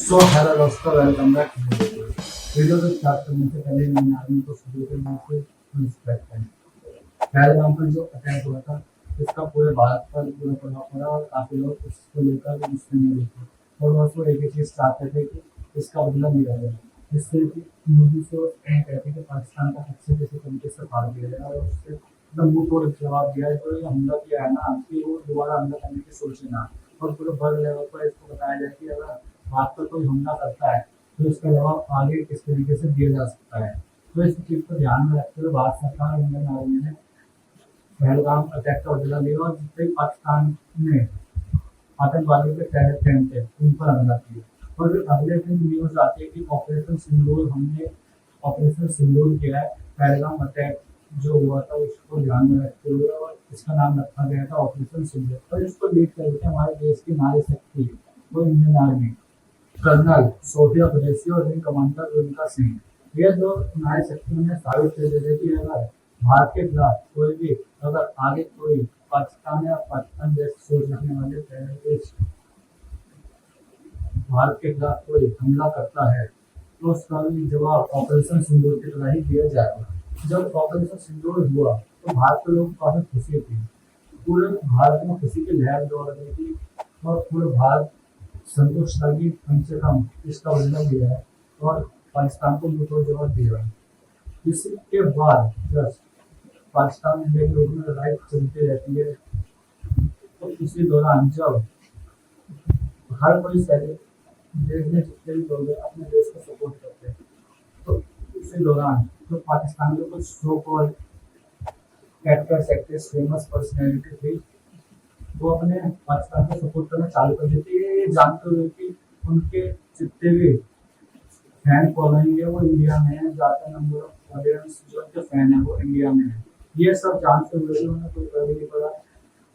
So hello दोस्तों, welcome back. Video को start करने से पहले मैंने आर्मी को शुरू करने से रिस्पेक्ट है। पहलगाम पर जो अटैक हुआ था, इसका पूरे भारत पर पूरा प्रभाव पड़ा और काफी लोग इसको लेकर गुस्से में भी थे और बस वो एक ही चीज चाहते थे कि इसका बदला लिया जाए, जिससे कि मोदी से कहते कि पाकिस्तान का अच्छे किसी तरीके से फाड़ दिया जाए और उससे एकदम मुंह तोड़ जवाब दिया है। जो ये हमला किया है ना, कि वो दोबारा हमला करने की सोचे ना, और पूरे वर्ल्ड लेवल पर इसको बताया जाए कि अगर भारत पर कोई हमला करता है तो इसका जवाब आगे किस तरीके से दिया जा सकता है। तो इस चीज को ध्यान में रखते हुए भारत सरकार और इंडियन आर्मी ने पहलगाम अटैक का बदला लिया और जितने भी पाकिस्तान ने आतंकवादियों के टेरर कैंप थे उन पर हमला किया। और फिर अगले दिन न्यूज आती है कि ऑपरेशन सिंदूर, हमने ऑपरेशन सिंदूर किया है। पहलगाम अटैक जो हुआ था उसको ध्यान में रखते हुए और इसका नाम रखा गया था ऑपरेशन सिंदूर। और इसको लीड कर रहे थे हमारे देश की नारी शक्ति, वो Indian army, colonel Sofiya Qureshi और विंग कमांडर रुचिका सिंह। ये जो नारी शक्ति ने साबित कर दिया कि अगर भारत के खिलाफ कोई भी, अगर आगे कोई पाकिस्तान या पाकिस्तान जैसे सोच रखने वाले टेररिस्ट भारत के खिलाफ कोई हमला करता है तो उसका भी जवाब ऑपरेशन सिंदूर की तरह ही दिया जाएगा। जब ऑपरेशन सिंदूर हुआ तो भारत के लोग काफी खुशी थी, पूरे भारत में खुशी की लहर दौड़ रही थी और पूरे भारत संतुष्ट था कि कम से कम इसका बदला लिया है और पाकिस्तान को मुंहतोड़ जवाब दिया है। इसी के बाद जब पाकिस्तान इंडिया के बीच में लड़ाई चलती रहती है, तो इसी दौरान जब हर कोई सैनिक देश में जितने भी लोग हैं अपने देश को सपोर्ट करते हैं, तो इसी दौरान तो पाकिस्तान के कुछ so called actors, actress, famous personality थी, वो अपने पाकिस्तान को सपोर्ट करना चालू कर देती है, ये जानते हुए कि उनके जितने भी फैन फॉलोइंग है वो इंडिया में है, ज्यादा नंबर ऑफ ऑडियंस जो उनके फैन है वो इंडिया में है। ये सब जानते हुए भी उन्हें कोई फर्क नहीं पड़ा,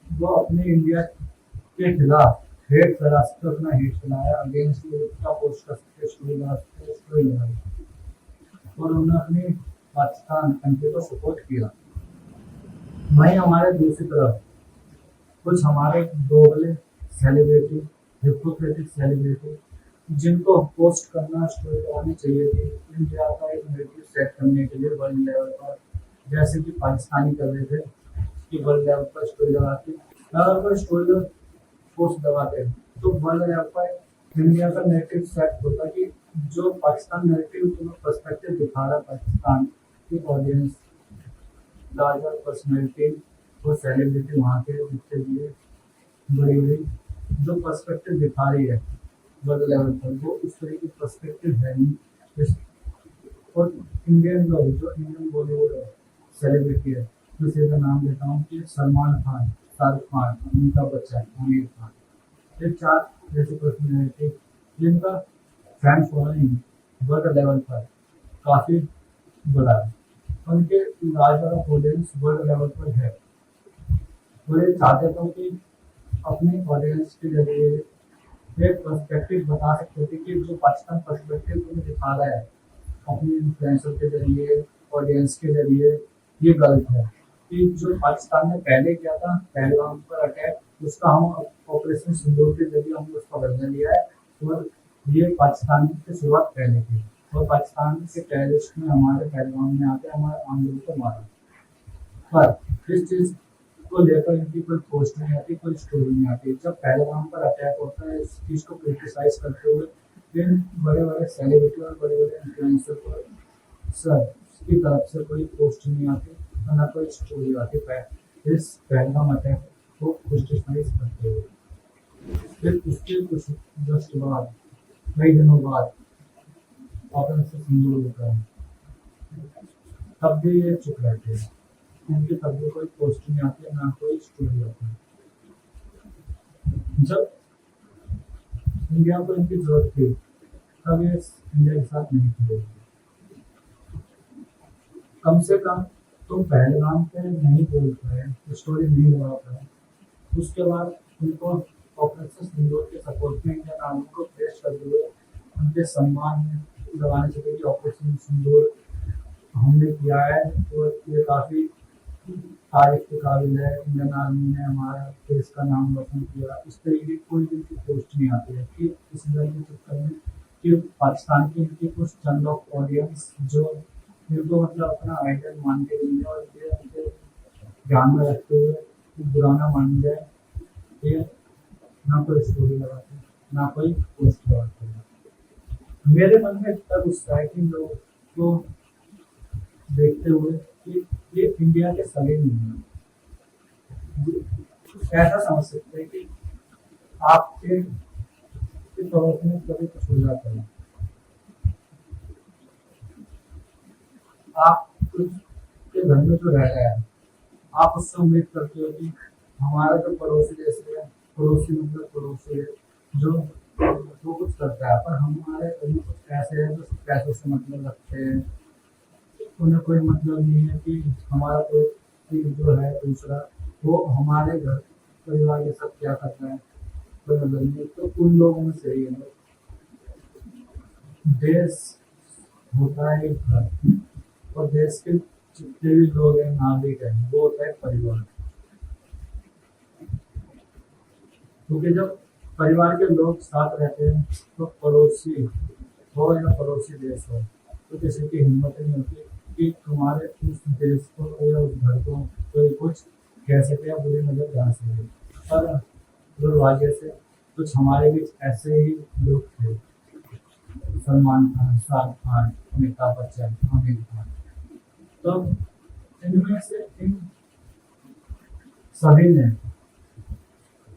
वो अपने इंडिया के खिलाफ हेट फैला सकते, अपना हेट फैलाया, अगेंस्ट का पोस्ट कर सकते, स्टोरी बना सकते, स्टोरी बनाई और उन्होंने अपनी पाकिस्तान कंट्री को सपोर्ट किया। वहीं हमारे दूसरी तरफ कुछ हमारे दोगले सेलिब्रिटी, हिपोक्रेटिक सेलिब्रिटी, जिनको पोस्ट करना, स्टोरी बनानी चाहिए थी इंडिया का एक नेरेटिव सेट करने के लिए वर्ल्ड लेवल पर, जैसे कि पाकिस्तानी कर रहे थे कि वर्ल्ड लेवल पर स्टोरी लगाते, अगर कोई स्टोरी पोस्ट लगाते तो वर्ल्ड लेवल पर इंडिया का नेरेटिव सेट होता कि जो पाकिस्तान नेरेटिव तुम्हें पर्सपेक्टिव दिखा रहा है पाकिस्तान की ऑडियंस, लार्जर पर्सनैलिटी और सेलिब्रिटी वहाँ के जितने भी बड़ी बड़ी जो पर्सपेक्टिव दिखा रही है वर्ल्ड लेवल पर, वो उस तरह की पर्सपेक्टिव है नहीं। और इंडियन लोग जो इंडियन बॉलीवुड सेलिब्रिटी है, दूसरे का नाम लेता हूँ कि सलमान खान, शाहरुख खान, अमिताभ बच्चन, आमिर खान, ये चार ऐसी पर्सनैलिटी जिनका फैन फॉलोइंग वर्ल्ड लेवल पर काफी बड़ा है, उनके लार्जर ऑडियंस वर्ल्ड लेवल पर है। वो ये चाहते थे कि अपने ऑडियंस के जरिए एक पर्सपेक्टिव बता सकते थे कि जो पाकिस्तान पर्सपेक्टिव तुम्हें दिखा रहा है अपने इन्फ्लुएंसर के जरिए, ऑडियंस के जरिए, ये गलत है। कि जो पाकिस्तान ने पहले किया था पहलगाम पर अटैक, उसका हम ऑपरेशन सिंदूर के जरिए हमने उसका बदला लिया है और ये पाकिस्तान की शुरुआत पहले की और पाकिस्तान के टेररिस्ट ने हमारे पहलगाम में आकर हमारे आम लोगों को मारा। पर इस चीज को लेकर इनकी कोई पोस्ट नहीं आती, कोई स्टोरी नहीं आती। जब पहलगाम पर अटैक होता है इस चीज को क्रिटिसाइज करते हुए इन बड़े बड़े सेलिब्रिटी और बड़े बड़े इन्फ्लुएंसर को सर की तरफ से कोई पोस्ट नहीं आती और ना कोई स्टोरी आती इस पहलगाम अटैक को क्रिटिसाइज करते हुए। फिर उसके कुछ जस्ट बाद, कई दिनों बाद ऑपरेशन सिंदूर होता है, तब भी ये चुप रहते हैं, उनकी तब भी कोई पोस्ट नहीं आती है, ना कोई स्टोरी आती है। जब इंडिया को इनकी जरूरत थी तब ये इंडिया के साथ नहीं खड़े। कम से कम तुम पहलगाम पे नहीं बोल पाए, स्टोरी नहीं लगा पाए, उसके बाद उनको ऑपरेशन सिंदूर के सपोर्ट में इंडियन आर्मी को प्रेस करते हुए उनके सम्मान में लगाने चाहिए कि ऑपरेशन सिंदूर हमने किया है तो ये काफी तारीफ के काबिल है, इंडियन आर्मी ने हमारा देश का नाम रोशन किया। इस तरीके की कोई भी पोस्ट नहीं आती है कि इस दल के चक्कर में कि पाकिस्तान की इनकी कुछ चंद लोग ऑडियंस जो इनको मतलब अपना आइडल मानते नहीं है, और ये उनके ध्यान में रखते हुए कि बुरा ना मान जाए, ये ना कोई स्टोरी लगाते, ना कोई पोस्ट लगाते हैं। मेरे मन में तब गुस्सा है कि लोग को देखते हुए कि ये इंडिया के सगे नहीं है। ऐसा समझ सकते हैं कि आपके पड़ोस में कभी कुछ हो जाता है, आप कुछ के घर में जो रह रहा है, आप उससे उम्मीद करते हो कि हमारा जो पड़ोसी जैसे है, पड़ोसी मतलब पड़ोसी है, जो वो कुछ करता है, पर हमारे घर में कुछ ऐसे हैं जो सिर्फ पैसों से मतलब रखते हैं। उन्हें कोई मतलब नहीं है कि हमारा कोई जो है दूसरा, वो हमारे घर परिवार के साथ क्या कर रहा है, कोई मतलब नहीं है। तो उन लोगों में से ही है, देश होता है एक घर, और देश के जितने भी लोग हैं, नागरिक हैं, वो होता है परिवार। क्योंकि जब परिवार के लोग साथ रहते हैं, तो पड़ोसी हो या पड़ोसी देश हो, तो किसी की हिम्मत नहीं होती कि तुम्हारे उस देश को या उस घर को कोई कुछ कह सके या बुरी नजर जा सके। पर दुर्भाग्य से कुछ हमारे बीच ऐसे ही लोग थे, सलमान खान, शाहरुख खान, अमिताभ बच्चन, आमिर खान। तो इनमें से इन सभी ने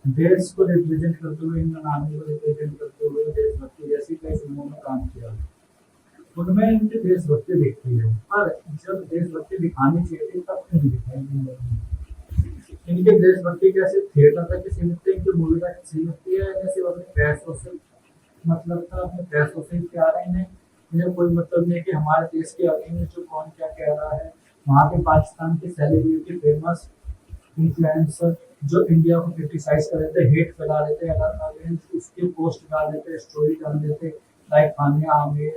देश को रिप्रेजेंट करते हुए, इन नामों को रिप्रेजेंट करते हुए देशभक्ति जैसी कई फिल्मों में काम किया। उनमें इनकी देशभक्ति दिखती है, पर जब देशभक्ति दिखानी चाहिए थी तब क्यों नहीं दिखाई इन लोगों ने। इनके देशभक्ति कैसे थिएटर तक ही सीमित थी, इनकी मूवी तक सीमित थी, या इन्हें सिर्फ अपने पैसों से मतलब था, अपने पैसों से ही प्यार है इन्हें। इन्हें कोई मतलब नहीं कि हमारे देश के अगेंस्ट जो कौन क्या कह रहा है। वहाँ के पाकिस्तान के सेलिब्रिटी फेमस इन्फ्लुएंसर जो इंडिया को क्रिटिसाइज कर रहे थे, हेट फैला रहे थे, अगेंस्ट उसके पोस्ट डाल देते, स्टोरी डाल देते, लाइक खानिया आमिर,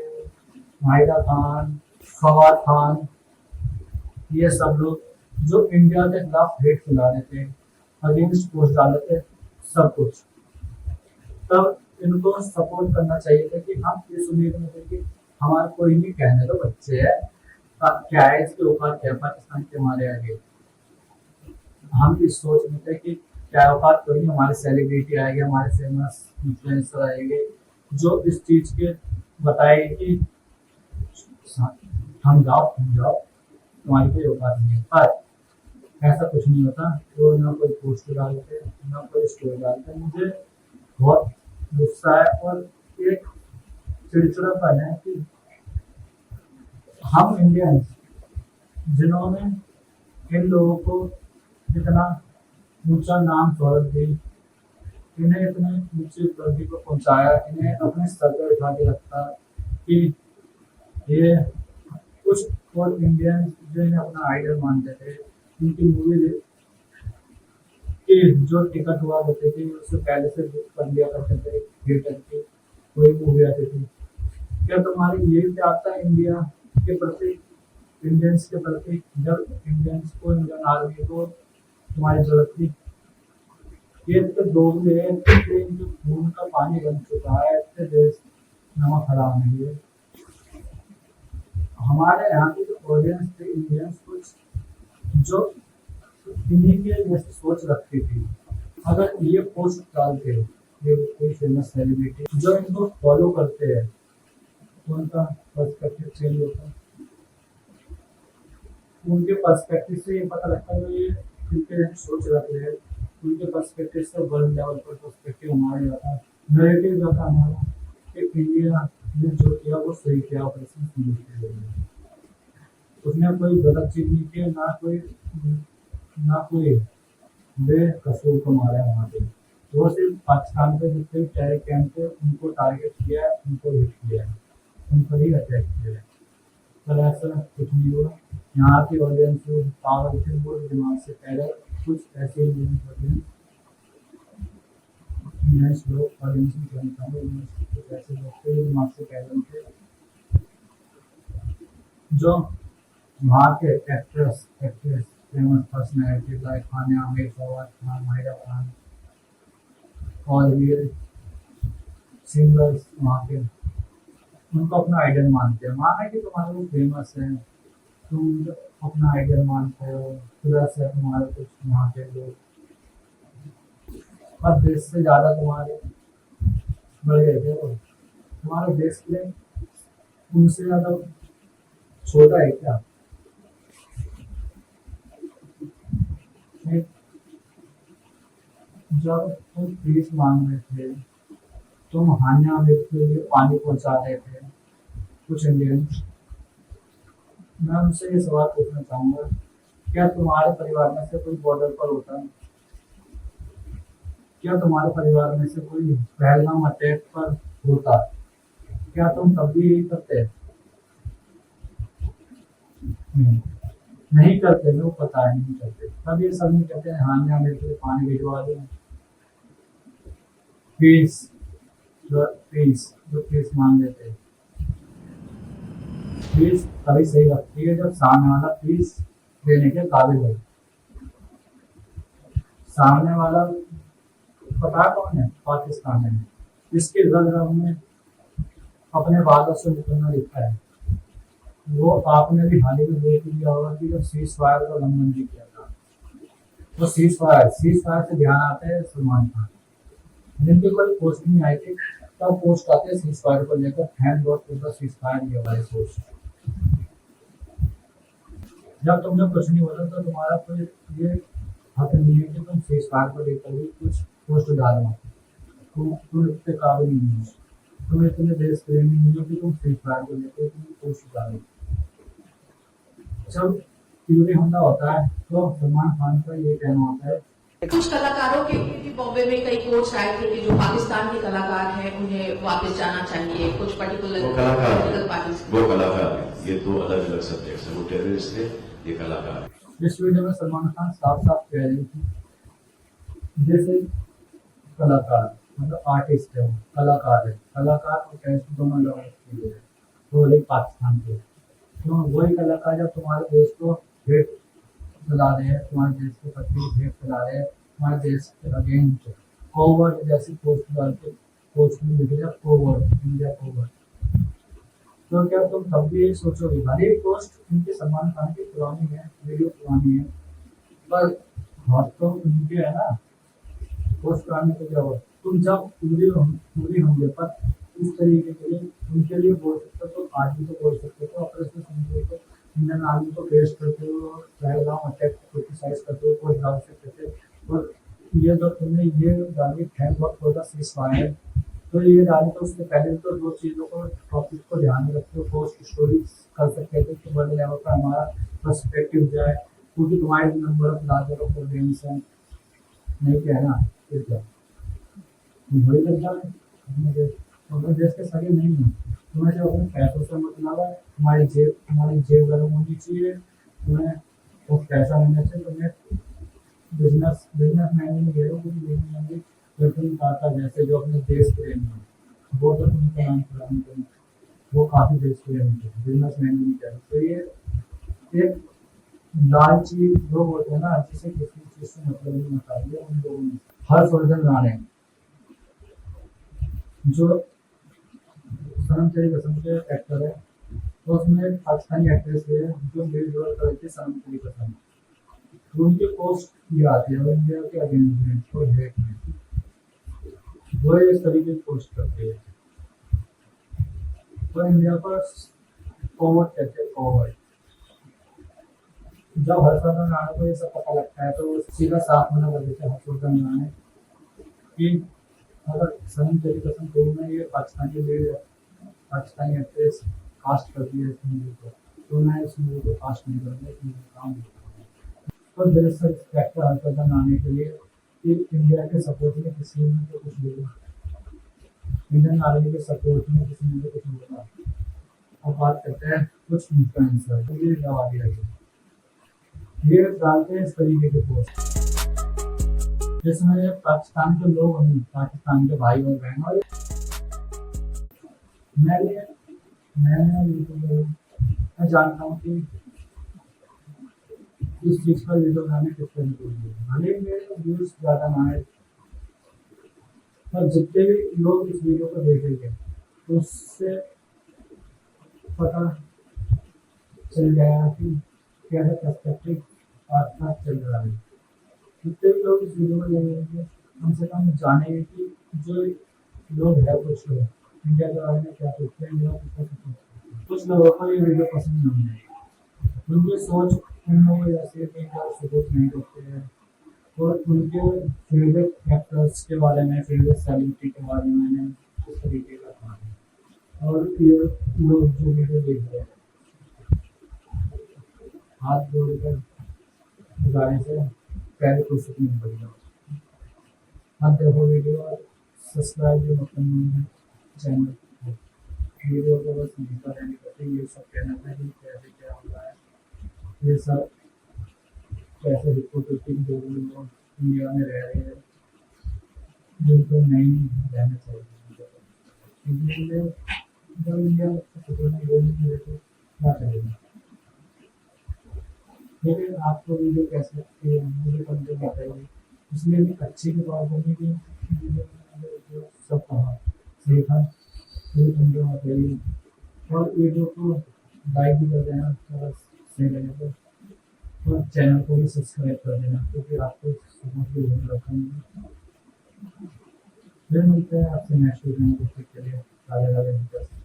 माहिरा खान, फवाद खान, ये सब लोग जो इंडिया के खिलाफ हेट फैला रहे थे, अगेंस्ट पोस्ट डाल देते, सब कुछ। तब इनको सपोर्ट करना चाहिए था कि हम इस उम्मीद में थे कि हमारा कोई नहीं, कहने तो बच्चे है, क्या है इसके औकात, क्या पाकिस्तान के हमारे आगे। हम इस सोच में थे कि क्या औकात कोई नहीं, हमारे सेलिब्रिटी आएंगे, हमारे फेमस इन्फ्लुएंसर आएंगे, जो इस चीज के बताएंगे कि हम जाओ तुम्हारी कोई औकात नहीं है। पर ऐसा कुछ नहीं होता, वो ना कोई पोस्ट डालते, ना कोई स्टोरी डालते। मुझे बहुत गुस्सा है और एक चिड़चिड़ापन है कि हम इंडियंस, जिन्होंने इन लोगों को इतना ऊंचा नाम शोहरत दी, इन्हें इतने ऊंची उपलब्धि को पहुंचाया, इन्हें अपने सर पर उठा के रखा कि ये कुछ और इंडियन जो इन्हें अपना आइडल मानते थे, उनकी मूवी कि जो टिकट हुआ करते थे उससे पहले से बुक कर लिया करते थे थिएटर की, कोई मूवी आती थी। क्या तुम्हारी ये चाहता है इंडिया के प्रति, इंडियंस के प्रति, जब इंडियंस को, इंडियन आर्मी को तुम्हारी जरूरत थी? ये तो दोगले हैं, जो खून का पानी बन चुका है, इससे देश नमक हराम नहीं है। हमारे यहाँ की जो ऑडियंस थे इंडियंस, कुछ जो इन्हीं के जैसे सोच रखती थी, अगर ये पोस्ट डालते, ये कोई फेमस सेलिब्रिटी जो इनको फॉलो करते हैं, तो उनका पर्सपेक्टिव चेंज होता है। उनके पर्सपेक्टिव से ये पता लगता है ये इनके जैसे सोच रखते हैं, उनके पर्सपेक्टिव से वर्ल्ड लेवल पर पर्सपेक्टिव हमारे जाता है, नेगेटिव जाता है हमारा कि इंडिया ने जो किया वो सही किया, ऑपरेशन सिंदूर के जरिए उसने कोई गलत चीज नहीं की, ना कोई बेकसूर को मारा है वहाँ पे। वो सिर्फ पाकिस्तान पे जितने टेरर कैंप थे उनको टारगेट किया है, उनको हिट किया है, उन पर ही अटैक किया है। पर ऐसा कुछ नहीं हुआ। यहाँ की ऑडियंस पागल थे, वो दिमाग से पहले कुछ ऐसे ऑडियंस लोग, ऑडियंस में कहना चाहूँगा, कुछ ऐसे लोग थे जो दिमाग से पहले थे, जो वहाँ के actress famous personality like खानिया Aamir, Fawad Khan, Mahira Khan और भी सिंगर्स वहाँ के उनको अपना आइडल मानते हैं। माना कि तुम्हारा वो फेमस है, तुम अपना आइडल मानते हो, प्लस है तुम्हारे कुछ वहाँ के लोग, और देश से ज़्यादा तुम्हारे बढ़ गए थे वो, तुम्हारे देश के लिए उनसे ज़्यादा छोटा है क्या? नहीं, जब तुम फीस मांग रहे थे, तुम हानिया के लिए पानी पहुंचा रहे थे कुछ इंडियंस, मैं उनसे ये सवाल पूछना चाहूंगा, क्या तुम्हारे परिवार में से कोई बॉर्डर पर होता है? क्या तुम्हारे परिवार में से कोई पहलगाम अटैक पर होता? क्या तुम तब भी यही करते? नहीं, नहीं करते, लोग पता है नहीं करते, तब ये सब नहीं करते हैं। हाँ यहाँ मेरे लिए पानी भिजवा दो, फीस, जो फीस मांग लेते हैं, फीस तभी सही लगती है जब सामने वाला फीस देने के काबिल हो। सामने वाला पता कौन है? पाकिस्तान है, इसके घर में अपने बालों से निकलना लिखा है। वो आपने भी हाल ही में देख लिया होगा कि जब सीज फायर का उल्लंघन भी किया था, तो सीज फायर से ध्यान आता है सलमान खान, जिनकी कोई पोस्ट नहीं आई थी, तब पोस्ट आते हैं सीज फायर को लेकर, thank God for the cease fire, ये वाली पोस्ट। जब तुमने कुछ नहीं बोला तो तुम्हारा कोई ये हक नहीं है कि तुम सीज फायर को लेकर भी कुछ पोस्ट डालो। तुम इतने काबिल नहीं हो, तुम इतने देश प्रेमी नहीं हो कि तुम सीज फायर को लेकर तुम पोस्ट डालो। जब टीवी हमला होता है तो सलमान खान का ये कहना होता है, कुछ कलाकारों के भी बॉम्बे में कई कोर्ट्स आए थे कि जो पाकिस्तान के कलाकार हैं उन्हें वापस जाना चाहिए, कुछ पर्टिकुलर पॉलिटिकल पार्टीज। वो कलाकार है, ये दो अलग अलग सब्जेक्ट्स हैं। वो टेररिस्ट है, ये कलाकार है। इस वीडियो में सलमान खान साफ साफ कह रहे थे, जैसे कलाकार मतलब आर्टिस्ट है, वो कलाकार है, कलाकार और टेररिस्ट दोनों अलग चीजें हैं, वो एक पाकिस्तान के। तो वही कलाकार जब तुम्हारे देश को हेट फैला रहे हैं, तुम्हारे देश के प्रति हेट फैला रहे हैं, तुम्हारे देश के अगेंस्ट कोवर्ट जैसी पोस्ट डाल के, पोस्ट में लिख दिया कोवर्ट, इंडिया कोवर्ट, तो क्या तुम तब भी यही सोचोगे? भले ही पोस्ट उनके सलमान खान की पुरानी है, वीडियो पुरानी है, पर हाथ तो उनके है ना, पोस्ट कराने को क्या हुआ? तुम जब पूरी होंगे पर इस तरीके के लिए उनके लिए बोल सकते हो, तो आज भी तो बोल सकते हो, ऑपरेशन सिंदूर को इंडियन आर्मी को पेश करते हो, पहलगाम अटैक को क्रिटिसाइज करते हो, पोस्ट डाल सकते थे। और ये जो तुमने ये डाली thank God for the cease fire, तो ये डाली तो उससे पहले तो दो चीज़ों को टॉपिक को ध्यान में रखते हो, पोस्ट स्टोरी कर सकते थे कि बड़े लेवल पर हमारा पर्सपेक्टिव जाए, क्योंकि तुम्हारे number of larger of audience है, नहीं क्या है ना, फिर क्या वही लग जाए अपने देश के सगे नहीं है। तुम्हें जब अपने पैसों से मतलब है, तुम्हारी जेब गर्म होनी चाहिए, तुम्हें वो पैसा मिलना चाहिए, तुम्हें बिजनेस मैन नहीं कह रहे हो, क्योंकि बिजनेस मैन रतन टाटा जैसे जो अपने देश प्रेमी है, वो तो उनका नाम खराब नहीं, वो काफी देश प्रेमी थे, बिजनेस मैन नहीं कह रहे। तो ये एक लालची लोग होते हैं ना, जिसे किसी चीज से मतलब नहीं होता है, उन लोगों ने हर्षवर्धन राणे जो सनम तेरी कसम के एक्टर है, तो उसमें एक पाकिस्तानी एक्ट्रेस है जो लीड रोल कर रही थी सनम तेरी कसम, तो उनकी पोस्ट ये आती है इंडिया के अगेंस्ट में और हेट में, वो इस तरीके की पोस्ट करते हैं, तो इंडिया पर फॉरवर्ड कहते हैं, फॉरवर्ड। जब हर्षवर्धन राणे को ये सब पता लगता है तो वो सीधा साफ मना कर देते हैं हर्षवर्धन राणे कि अगर सनम तेरी कसम फिल्म में ये पाकिस्तानी एक्ट्रेस कास्ट करती है इस मूवी को, तो मैं इस मूवी को कास्ट नहीं करूँगा, इस मूवी का काम नहीं करूँगा। तो दिल से रिस्पेक्ट है हर्षवर्धन राणे के लिए कि इंडिया के सपोर्ट में किसी ने तो कुछ बोला, इंडियन आर्मी के सपोर्ट में किसी ने तो कुछ बोला। अब बात करते हैं कुछ इन्फ्लुएंसर, तो ये जवाब दिया गया, ये डालते हैं इस तरीके के पोस्ट जिसमें पाकिस्तान के लोग हमें, पाकिस्तान के भाई और बहन, और मैं जानता हूँ कि इस चीज पर वीडियो बनाने किस तरीके से, भले मेरे व्यूज ज्यादा ना आए, पर जितने भी लोग इस वीडियो को देखेंगे तो उससे पता चल जाएगा कि कैसा पर्सपेक्टिव आसपास चल रहा है। जितने भी लोग इस वीडियो में देखेंगे कम से कम जानेंगे कि जो लोग हैं कुछ लोग इंडिया के बारे में क्या सोचते हैं या कितना सोचते हैं। कुछ लोगों को ये वीडियो पसंद नहीं है, उनकी सोच उन लोगों जैसे कि जो सपोर्ट नहीं करते हैं और उनके फेवरेट एक्टर्स के बारे में फेवरेट सेलिब्रिटी के बारे में मैंने इस तरीके का कहा है। और ये लोग जो वीडियो देख रहे हैं हाथ जोड़कर गुजारे से पहले कोशिश नहीं करेगा। आप देखो वीडियो और सब्सक्राइब भी मतलब नहीं है चैनल को। वीडियो को बस देखा रहने करते ये सब कहना था कि कैसे क्या हो रहा है, ये सब कैसे हिपोथेटिक जो लोग इंडिया में रह रहे हैं जिनको नहीं रहना चाहिए। इसलिए जब इंडिया में बोलने तो क्या करेगा। लेकिन आपको वीडियो कैसे लगती है मुझे कमेंट बताइए। इसलिए भी अच्छी की बात होगी कि वीडियो में जो सब कहा सही था ये कमेंट बताइए और वीडियो को लाइक भी कर देना थोड़ा सही लगे तो, और चैनल को भी सब्सक्राइब कर देना क्योंकि आपको समझ भी बहुत रखा। फिर मिलते हैं आपसे नेक्स्ट वीडियो में, तब तक के लिए राधे राधे।